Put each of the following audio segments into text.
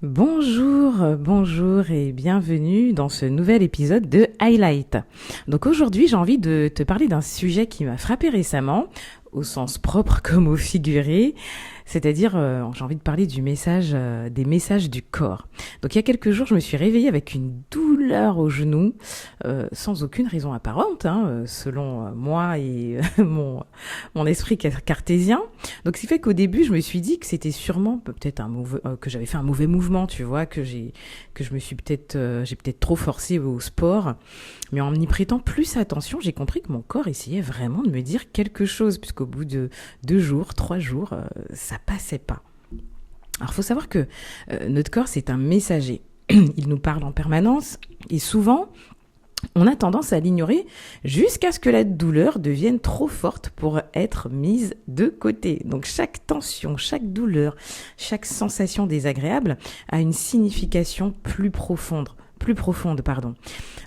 Bonjour et bienvenue dans ce nouvel épisode de Highlight. Donc aujourd'hui, j'ai envie de te parler d'un sujet qui m'a frappé récemment, au sens propre comme au figuré, c'est-à-dire j'ai envie de parler du message, des messages du corps. Donc il y a quelques jours, je me suis réveillée avec une douleur au genou, sans aucune raison apparente, selon moi et mon esprit cartésien. Donc, ce qui fait qu'au début, je me suis dit que c'était sûrement peut-être que j'avais fait un mauvais mouvement, tu vois, que je me suis j'ai peut-être trop forcé au sport. Mais en y prêtant plus attention, j'ai compris que mon corps essayait vraiment de me dire quelque chose, puisqu'au bout de 2 jours, 3 jours, ça passait pas. Alors, faut savoir que notre corps, c'est un messager. Il nous parle en permanence et souvent, on a tendance à l'ignorer jusqu'à ce que la douleur devienne trop forte pour être mise de côté. Donc chaque tension, chaque douleur, chaque sensation désagréable a une signification plus profonde.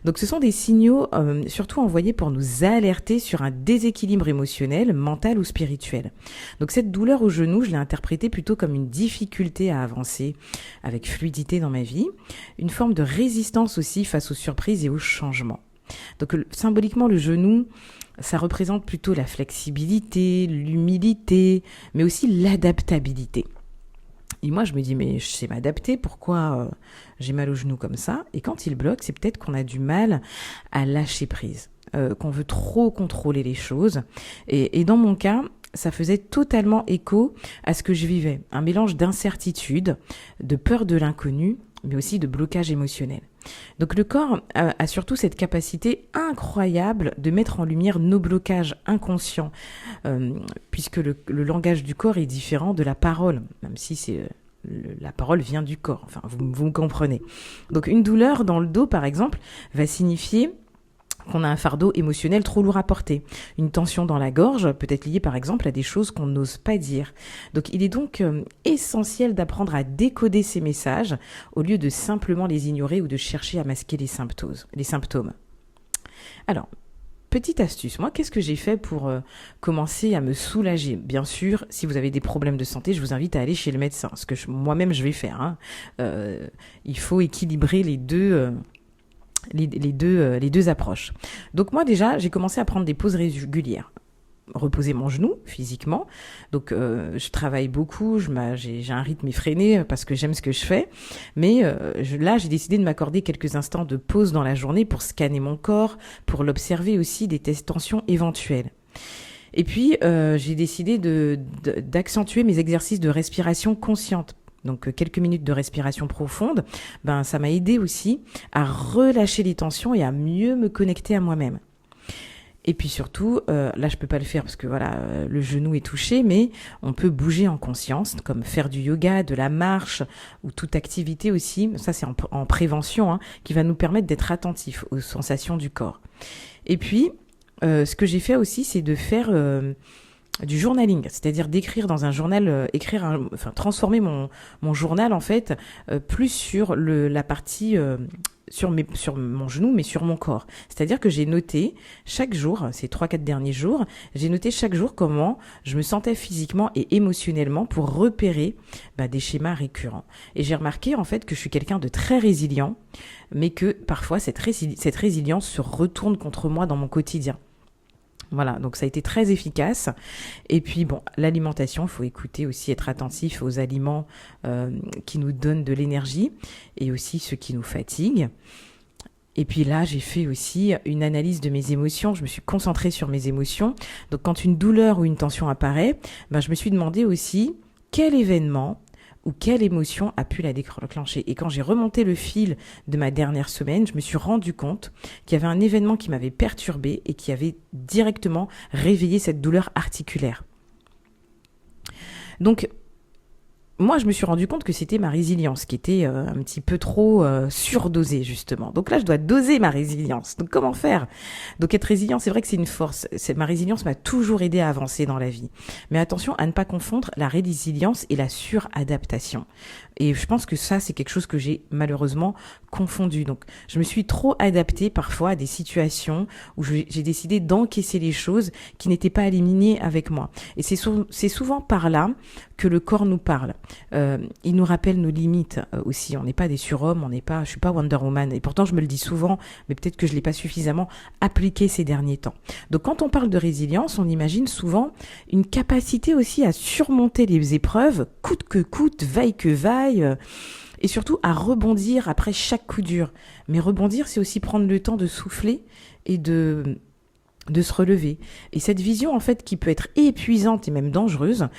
Donc ce sont des signaux surtout envoyés pour nous alerter sur un déséquilibre émotionnel, mental ou spirituel. Donc cette douleur au genou, je l'ai interprétée plutôt comme une difficulté à avancer avec fluidité dans ma vie, une forme de résistance aussi face aux surprises et aux changements. Donc symboliquement, le genou, ça représente plutôt la flexibilité, l'humilité, mais aussi l'adaptabilité. Et moi, je me dis, mais je sais m'adapter, pourquoi j'ai mal au genou comme ça? Et quand il bloque, c'est peut-être qu'on a du mal à lâcher prise, qu'on veut trop contrôler les choses. Et dans mon cas, ça faisait totalement écho à ce que je vivais. Un mélange d'incertitude, de peur de l'inconnu, mais aussi de blocage émotionnel. Donc le corps a surtout cette capacité incroyable de mettre en lumière nos blocages inconscients, puisque le langage du corps est différent de la parole, même si la parole vient du corps, enfin vous me comprenez. Donc une douleur dans le dos par exemple va signifier qu'on a un fardeau émotionnel trop lourd à porter. Une tension dans la gorge peut être liée par exemple à des choses qu'on n'ose pas dire. Donc il est donc essentiel d'apprendre à décoder ces messages au lieu de simplement les ignorer ou de chercher à masquer les symptômes. Alors, petite astuce, moi qu'est-ce que j'ai fait pour commencer à me soulager? Bien sûr, si vous avez des problèmes de santé, je vous invite à aller chez le médecin, ce que moi-même je vais faire. Il faut équilibrer les deux approches. Donc moi déjà, j'ai commencé à prendre des pauses régulières. Reposer mon genou physiquement. Donc je travaille beaucoup, j'ai un rythme effréné parce que j'aime ce que je fais. Mais là, j'ai décidé de m'accorder quelques instants de pause dans la journée pour scanner mon corps, pour l'observer aussi, des tensions éventuelles. Et puis, j'ai décidé d'accentuer mes exercices de respiration consciente. Donc quelques minutes de respiration profonde, ça m'a aidé aussi à relâcher les tensions et à mieux me connecter à moi-même. Et puis surtout, là je peux pas le faire parce que le genou est touché, mais on peut bouger en conscience, comme faire du yoga, de la marche ou toute activité aussi. Ça c'est en prévention, qui va nous permettre d'être attentifs aux sensations du corps. Et puis, ce que j'ai fait aussi, c'est de faire du journaling, c'est-à-dire d'écrire dans un journal, transformer mon journal en fait plus sur la partie sur mon genou, mais sur mon corps. C'est-à-dire que j'ai noté chaque jour, ces 3-4 derniers jours, j'ai noté chaque jour comment je me sentais physiquement et émotionnellement pour repérer des schémas récurrents. Et j'ai remarqué en fait que je suis quelqu'un de très résilient, mais que parfois cette résilience se retourne contre moi dans mon quotidien. Voilà, donc ça a été très efficace. Et puis l'alimentation, il faut écouter aussi, être attentif aux aliments qui nous donnent de l'énergie et aussi ceux qui nous fatiguent. Et puis là, j'ai fait aussi une analyse de mes émotions. Je me suis concentrée sur mes émotions. Donc quand une douleur ou une tension apparaît, je me suis demandé aussi quel événement ou quelle émotion a pu la déclencher. Et quand j'ai remonté le fil de ma dernière semaine, je me suis rendu compte qu'il y avait un événement qui m'avait perturbée et qui avait directement réveillé cette douleur articulaire. Donc, moi, je me suis rendu compte que c'était ma résilience qui était un petit peu trop surdosée, justement. Donc là, je dois doser ma résilience. Donc, comment faire? Donc, être résilient, c'est vrai que c'est une force. Ma résilience m'a toujours aidé à avancer dans la vie. Mais attention à ne pas confondre la résilience et la suradaptation. Et je pense que ça, c'est quelque chose que j'ai malheureusement confondu. Donc, je me suis trop adaptée parfois à des situations où j'ai décidé d'encaisser les choses qui n'étaient pas alignées avec moi. Et c'est souvent par là que le corps nous parle. Il nous rappelle nos limites aussi. On n'est pas des surhommes, je suis pas Wonder Woman. Et pourtant, je me le dis souvent, mais peut-être que je l'ai pas suffisamment appliqué ces derniers temps. Donc, quand on parle de résilience, on imagine souvent une capacité aussi à surmonter les épreuves, coûte que coûte, vaille que vaille, et surtout à rebondir après chaque coup dur. Mais rebondir, c'est aussi prendre le temps de souffler et de se relever. Et cette vision, en fait, qui peut être épuisante et même dangereuse,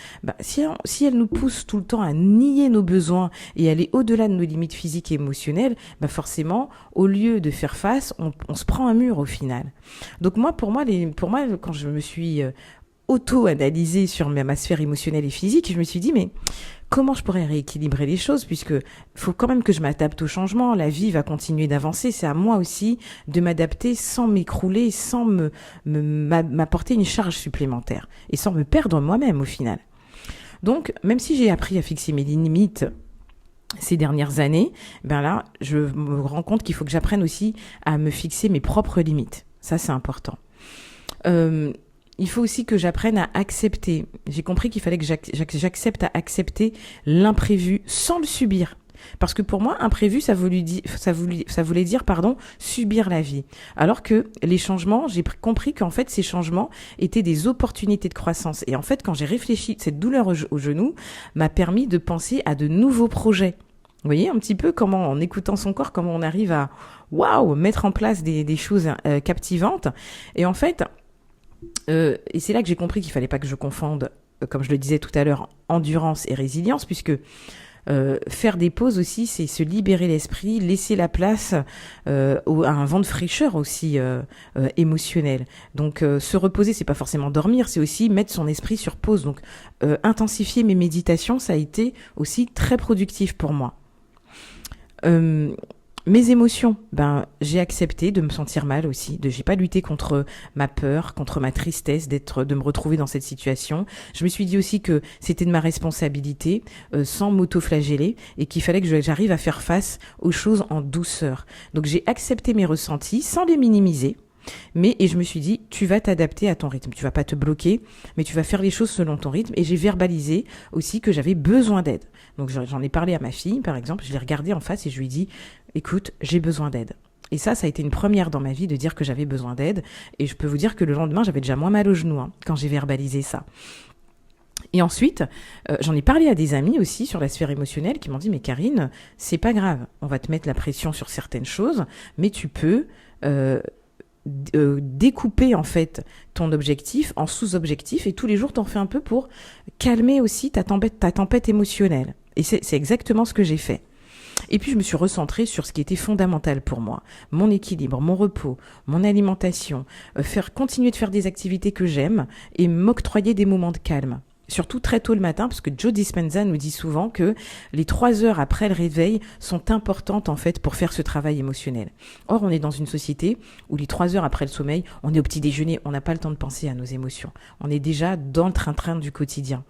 si elle nous pousse tout le temps à nier nos besoins et aller au-delà de nos limites physiques et émotionnelles, forcément, au lieu de faire face, on se prend un mur au final. Donc pour moi, quand je me suis auto-analysée sur ma sphère émotionnelle et physique, je me suis dit, mais comment je pourrais rééquilibrer les choses, puisque faut quand même que je m'adapte au changement. La vie va continuer d'avancer. C'est à moi aussi de m'adapter sans m'écrouler, sans m'apporter une charge supplémentaire et sans me perdre moi-même au final. Donc, même si j'ai appris à fixer mes limites ces dernières années, là, je me rends compte qu'il faut que j'apprenne aussi à me fixer mes propres limites. Ça, c'est important. Il faut aussi que j'apprenne à accepter. J'ai compris qu'il fallait que j'accepte à accepter l'imprévu sans le subir. Parce que pour moi, imprévu, ça voulait dire, subir la vie. Alors que les changements, j'ai compris qu'en fait, ces changements étaient des opportunités de croissance. Et en fait, quand j'ai réfléchi, cette douleur au genou m'a permis de penser à de nouveaux projets. Vous voyez un petit peu comment, en écoutant son corps, comment on arrive à, mettre en place des choses captivantes. Et en fait, et c'est là que j'ai compris qu'il fallait pas que je confonde, comme je le disais tout à l'heure, endurance et résilience, puisque faire des pauses aussi, c'est se libérer l'esprit, laisser la place à un vent de fraîcheur aussi émotionnel. Donc se reposer, c'est pas forcément dormir, c'est aussi mettre son esprit sur pause. Donc intensifier mes méditations, ça a été aussi très productif pour moi. Mes émotions, j'ai accepté de me sentir mal aussi, j'ai pas lutté contre ma peur, contre ma tristesse de me retrouver dans cette situation. Je me suis dit aussi que c'était de ma responsabilité, sans m'auto-flageller, et qu'il fallait que j'arrive à faire face aux choses en douceur. Donc j'ai accepté mes ressentis sans les minimiser. Et je me suis dit, tu vas t'adapter à ton rythme, tu vas pas te bloquer, mais tu vas faire les choses selon ton rythme. Et j'ai verbalisé aussi que j'avais besoin d'aide. Donc j'en ai parlé à ma fille, par exemple, je l'ai regardée en face et je lui ai dit, écoute, j'ai besoin d'aide. Et ça a été une première dans ma vie de dire que j'avais besoin d'aide. Et je peux vous dire que le lendemain, j'avais déjà moins mal au genou quand j'ai verbalisé ça. Et ensuite, j'en ai parlé à des amis aussi sur la sphère émotionnelle qui m'ont dit, mais Karine, c'est pas grave, on va te mettre la pression sur certaines choses, mais tu peux découper en fait ton objectif en sous-objectifs et tous les jours t'en fais un peu pour calmer aussi ta tempête émotionnelle. Et c'est exactement ce que j'ai fait. Et puis je me suis recentrée sur ce qui était fondamental pour moi, mon équilibre, mon repos, mon alimentation, continuer de faire des activités que j'aime et m'octroyer des moments de calme. Surtout très tôt le matin, parce que Joe Dispenza nous dit souvent que les 3 heures après le réveil sont importantes en fait pour faire ce travail émotionnel. Or, on est dans une société où les 3 heures après le sommeil, on est au petit déjeuner, on n'a pas le temps de penser à nos émotions. On est déjà dans le train-train du quotidien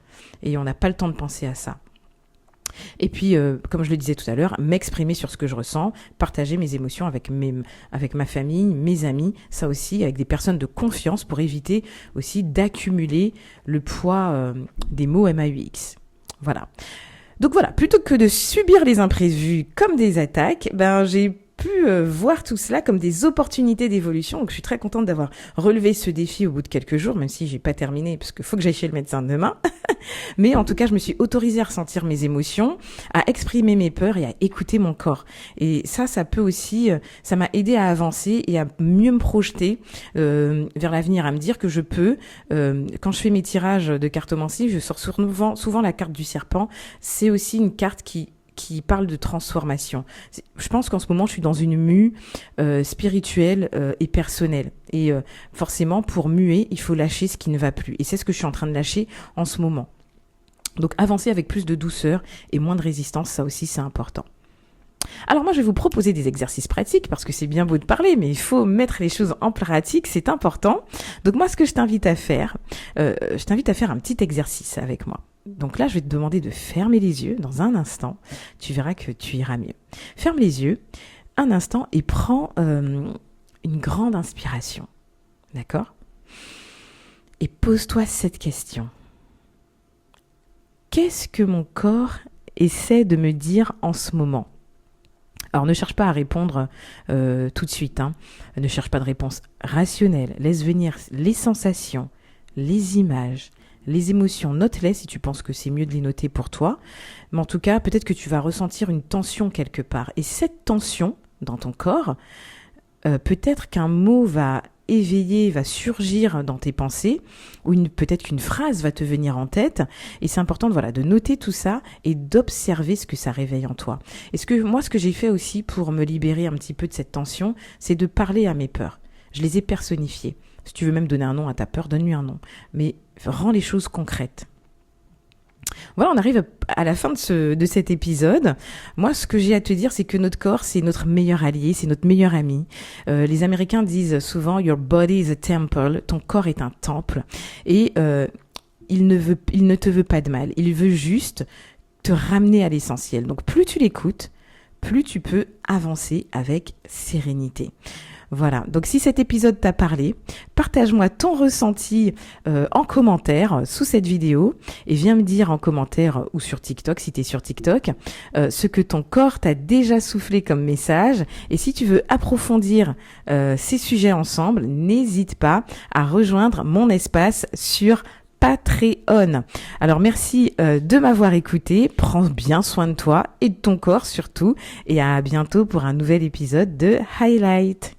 et on n'a pas le temps de penser à ça. Et puis, comme je le disais tout à l'heure, m'exprimer sur ce que je ressens, partager mes émotions avec ma famille, mes amis, ça aussi, avec des personnes de confiance pour éviter aussi d'accumuler le poids des mots MAUX. Voilà. Donc voilà, plutôt que de subir les imprévus comme des attaques, j'ai pu voir tout cela comme des opportunités d'évolution. Donc je suis très contente d'avoir relevé ce défi au bout de quelques jours, même si j'ai pas terminé parce qu'il faut que j'aille chez le médecin demain. Mais en tout cas, je me suis autorisée à ressentir mes émotions, à exprimer mes peurs et à écouter mon corps. Et ça peut aussi, ça m'a aidé à avancer et à mieux me projeter vers l'avenir, à me dire que je peux, quand je fais mes tirages de cartomancie, je sors souvent la carte du serpent. C'est aussi une carte qui parle de transformation. Je pense qu'en ce moment, je suis dans une mue spirituelle et personnelle. Et forcément, pour muer, il faut lâcher ce qui ne va plus. Et c'est ce que je suis en train de lâcher en ce moment. Donc, avancer avec plus de douceur et moins de résistance, ça aussi, c'est important. Alors moi, je vais vous proposer des exercices pratiques parce que c'est bien beau de parler, mais il faut mettre les choses en pratique, c'est important. Donc moi, ce que je t'invite à faire un petit exercice avec moi. Donc là, je vais te demander de fermer les yeux dans un instant. Tu verras que tu iras mieux. Ferme les yeux un instant et prends une grande inspiration. D'accord ? Et pose-toi cette question. qu'est-ce que mon corps essaie de me dire en ce moment? Alors ne cherche pas à répondre tout de suite, hein. Ne cherche pas de réponse rationnelle. Laisse venir les sensations, les images, les émotions. Note-les si tu penses que c'est mieux de les noter pour toi. Mais en tout cas, peut-être que tu vas ressentir une tension quelque part. Et cette tension dans ton corps, peut-être qu'un mot va éveiller, va surgir dans tes pensées, ou peut-être qu'une phrase va te venir en tête, et c'est important de noter tout ça et d'observer ce que ça réveille en toi. Et ce que j'ai fait aussi pour me libérer un petit peu de cette tension, c'est de parler à mes peurs. Je les ai personnifiées. Si tu veux même donner un nom à ta peur, donne-lui un nom. Mais rends les choses concrètes. Voilà, on arrive à la fin de cet épisode. Moi, ce que j'ai à te dire, c'est que notre corps, c'est notre meilleur allié, c'est notre meilleur ami. Les Américains disent souvent « Your body is a temple », ton corps est un temple. Et il ne te veut pas de mal, il veut juste te ramener à l'essentiel. Donc plus tu l'écoutes, plus tu peux avancer avec sérénité. Voilà, donc si cet épisode t'a parlé, partage-moi ton ressenti en commentaire sous cette vidéo et viens me dire en commentaire ou sur TikTok, si tu es sur TikTok, ce que ton corps t'a déjà soufflé comme message. Et si tu veux approfondir ces sujets ensemble, n'hésite pas à rejoindre mon espace sur Patreon. Alors merci de m'avoir écouté, prends bien soin de toi et de ton corps surtout, et à bientôt pour un nouvel épisode de Highlight.